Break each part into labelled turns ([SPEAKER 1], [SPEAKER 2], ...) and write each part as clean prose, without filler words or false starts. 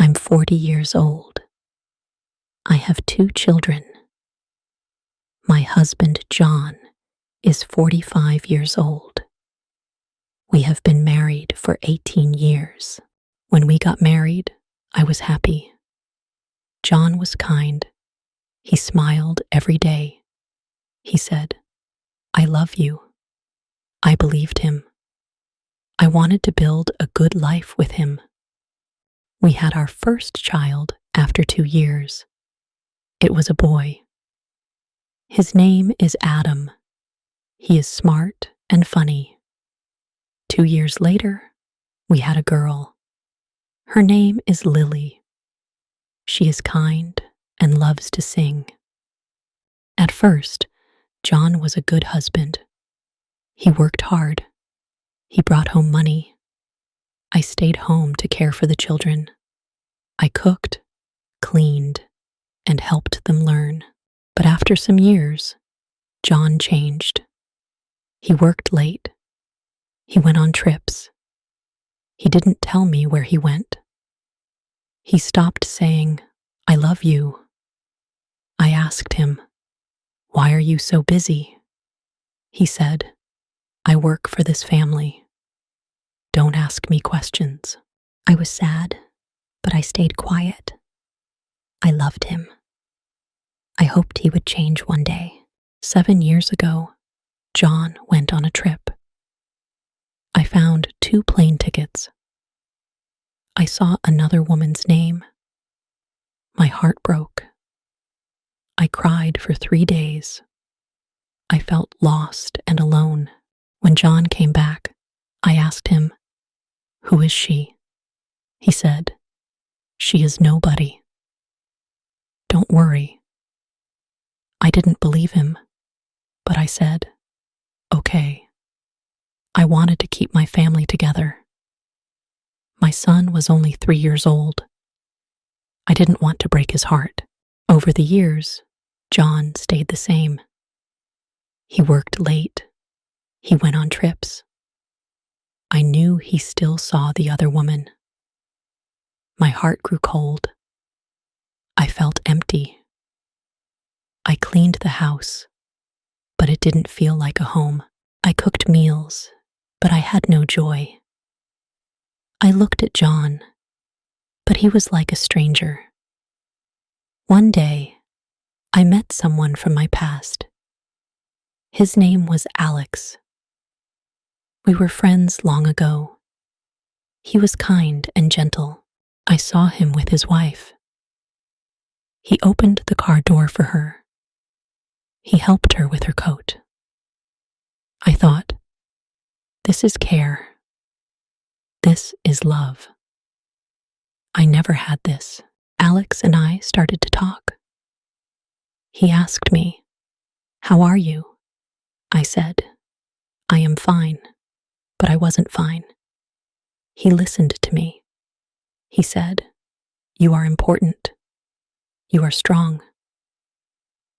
[SPEAKER 1] I'm 40 years old. I have 2 children. My husband, John, is 45 years old. We have been married for 18 years. When we got married, I was happy. John was kind. He smiled every day. He said, "I love you." I believed him. I wanted to build a good life with him. We had our first child after 2 years. It was a boy. His name is Adam. He is smart and funny. 2 years later, we had a girl. Her name is Lily. She is kind and loves to sing. At first, John was a good husband. He worked hard. He brought home money. I stayed home to care for the children. I cooked, cleaned, and helped them learn. But after some years, John changed. He worked late. He went on trips. He didn't tell me where he went. He stopped saying, "I love you." I asked him, "Why are you so busy?" He said, "I work for this family. Don't ask me questions." I was sad, but I stayed quiet. I loved him. I hoped he would change one day. 7 years ago, John went on a trip. I found 2 plane tickets. I saw another woman's name. My heart broke. I cried for 3 days. I felt lost and alone. When John came back, I asked him, "Who is she?" He said, "She is nobody." "Don't worry." I didn't believe him, but I said, "Okay." I wanted to keep my family together. My son was only 3 years old. I didn't want to break his heart. Over the years, John stayed the same. He worked late. He went on trips. I knew he still saw the other woman. My heart grew cold. I felt empty. I cleaned the house, but it didn't feel like a home. I cooked meals, but I had no joy. I looked at John, but he was like a stranger. One day, I met someone from my past. His name was Alex. We were friends long ago. He was kind and gentle. I saw him with his wife. He opened the car door for her. He helped her with her coat. I thought, this is care. This is love. I never had this. Alex and I started to talk. He asked me, "How are you?" I said, "I am fine," but I wasn't fine. He listened to me. He said, "You are important. You are strong."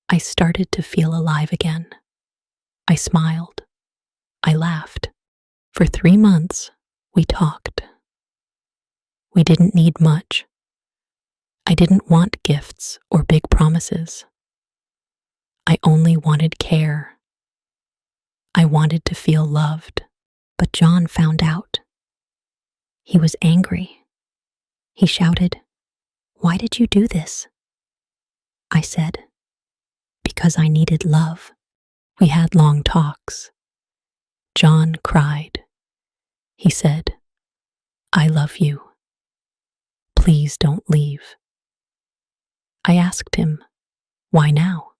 [SPEAKER 1] I started to feel alive again. I smiled. I laughed. For 3 months, we talked. We didn't need much. I didn't want gifts or big promises. I only wanted care. I wanted to feel loved. But John found out. He was angry. He shouted, "Why did you do this?" I said, "Because I needed love." We had long talks. John cried. He said, "I love you. Please don't leave." I asked him, "Why now?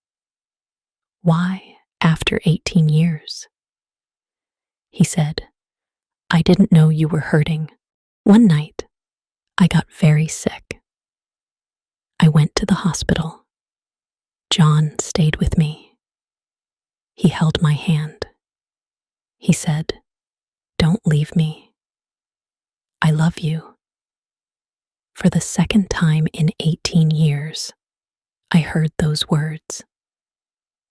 [SPEAKER 1] Why after 18 years?" He said, "I didn't know you were hurting." One night, I got very sick. I went to the hospital. John stayed with me. He held my hand. He said, "Don't leave me. I love you." For the second time in 18 years, I heard those words.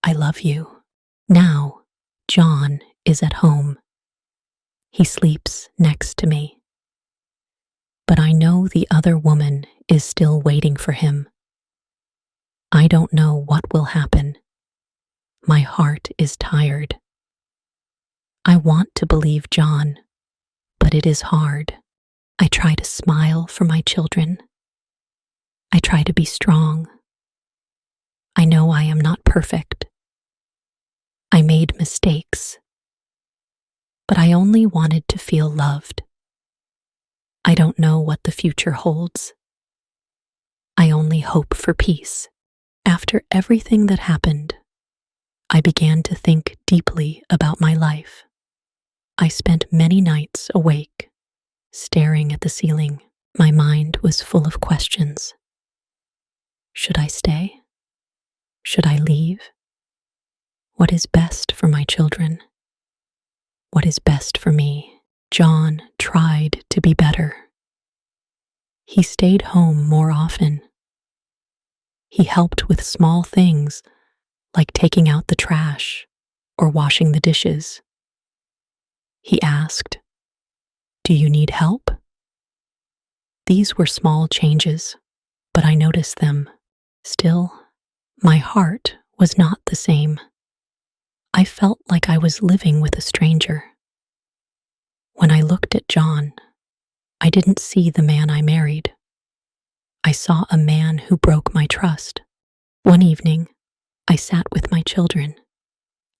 [SPEAKER 1] I love you. Now, John is at home. He sleeps next to me. But I know know the other woman is still waiting for him. I don't know what will happen. My heart is tired. I want to believe John, but it is hard. I try to smile for my children. I try to be strong. I know I am not perfect. I made mistakes, but I only wanted to feel loved. I don't know what the future holds. I only hope for peace. After everything that happened, I began to think deeply about my life. I spent many nights awake, staring at the ceiling. My mind was full of questions. Should I stay? Should I leave? What is best for my children? What is best for me? John tried to be better. He stayed home more often. He helped with small things like taking out the trash or washing the dishes. He asked, "Do you need help?" These were small changes, but I noticed them. Still, my heart was not the same. I felt like I was living with a stranger. When I looked at John, I didn't see the man I married. I saw a man who broke my trust. One evening, I sat with my children,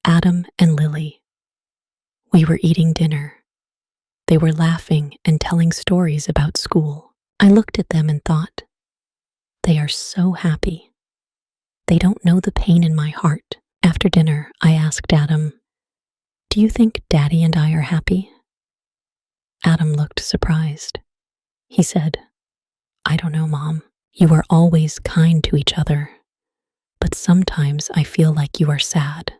[SPEAKER 1] Adam and Lily. We were eating dinner. They were laughing and telling stories about school. I looked at them and thought, they are so happy. They don't know the pain in my heart. After dinner, I asked Adam, "Do you think Daddy and I are happy?" Adam looked surprised. He said, "I don't know, Mom. You are always kind to each other, but sometimes I feel like you are sad."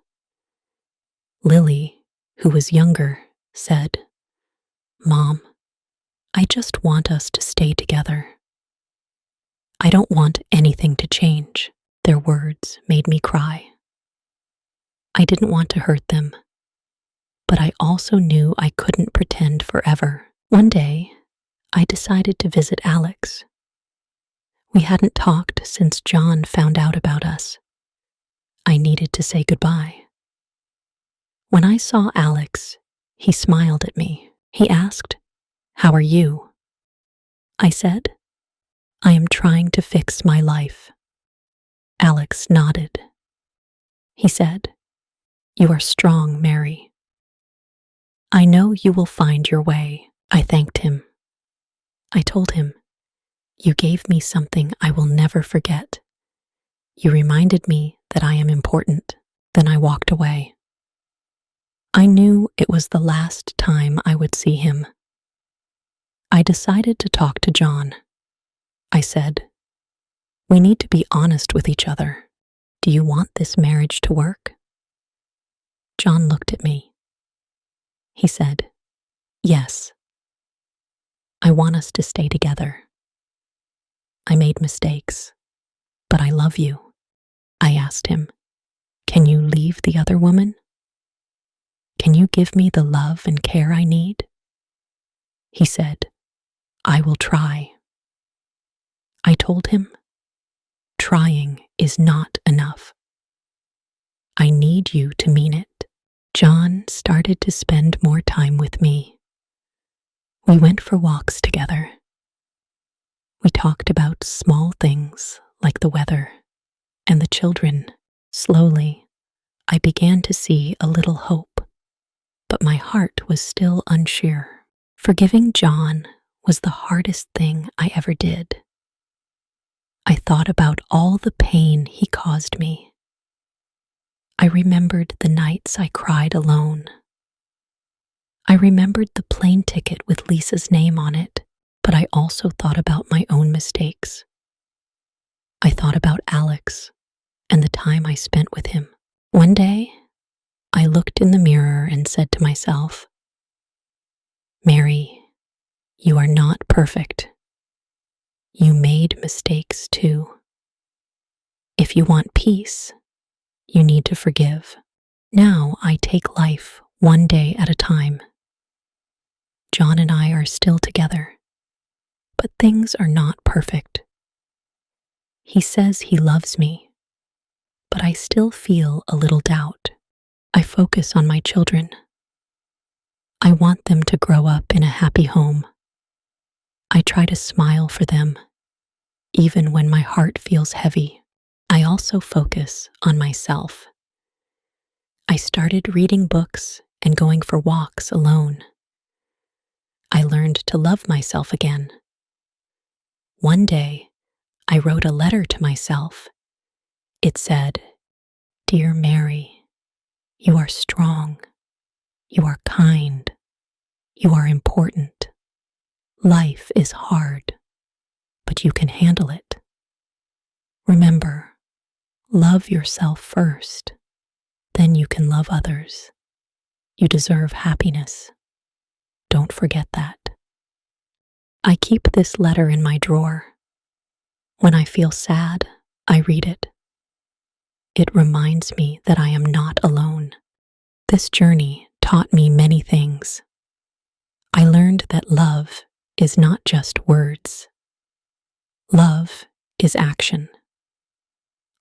[SPEAKER 1] Lily, who was younger, said, "Mom, I just want us to stay together. I don't want anything to change." Their words made me cry. I didn't want to hurt them, but I also knew I couldn't pretend forever. One day, I decided to visit Alex. We hadn't talked since John found out about us. I needed to say goodbye. When I saw Alex, he smiled at me. He asked, "How are you?" I said, "I am trying to fix my life." Alex nodded. He said, "You are strong, Mary. I know you will find your way." I thanked him. I told him, "You gave me something I will never forget. You reminded me that I am important." Then I walked away. I knew it was the last time I would see him. I decided to talk to John. I said, "We need to be honest with each other. Do you want this marriage to work?" John looked at me. He said, "Yes. I want us to stay together. I made mistakes, but I love you." I asked him, "Can you leave the other woman? Can you give me the love and care I need?" He said, "I will try." I told him, "Trying is not enough. I need you to mean it." John started to spend more time with me. We went for walks together. We talked about small things like the weather and the children. Slowly, I began to see a little hope, but my heart was still unsure. Forgiving John was the hardest thing I ever did. I thought about all the pain he caused me. I remembered the nights I cried alone. I remembered the plane ticket with Lisa's name on it, but I also thought about my own mistakes. I thought about Alex and the time I spent with him. One day, I looked in the mirror and said to myself, "Mary, you are not perfect. You made mistakes too. If you want peace, you need to forgive." Now I take life one day at a time. John and I are still together, but things are not perfect. He says he loves me, but I still feel a little doubt. I focus on my children. I want them to grow up in a happy home. I try to smile for them, even when my heart feels heavy. I also focus on myself. I started reading books and going for walks alone. I learned to love myself again. One day, I wrote a letter to myself. It said, "Dear Mary, you are strong. You are kind. You are important. Life is hard, but you can handle it. Remember, love yourself first. Then you can love others. You deserve happiness. Don't forget that." I keep this letter in my drawer. When I feel sad, I read it. It reminds me that I am not alone. This journey taught me many things. I learned that love is not just words. Love is action.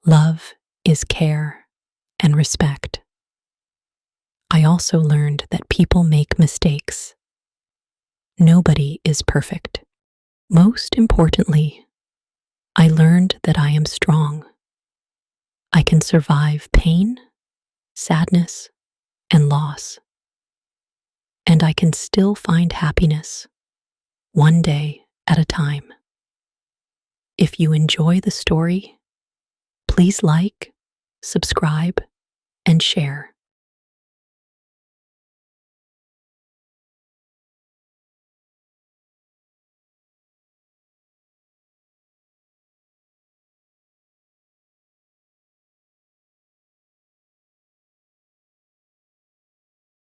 [SPEAKER 1] Love is care and respect. I also learned that people make mistakes. Nobody is perfect. Most importantly, I learned that I am strong. I can survive pain, sadness, and loss. And I can still find happiness, one day at a time. If you enjoy the story, please like, subscribe, and share.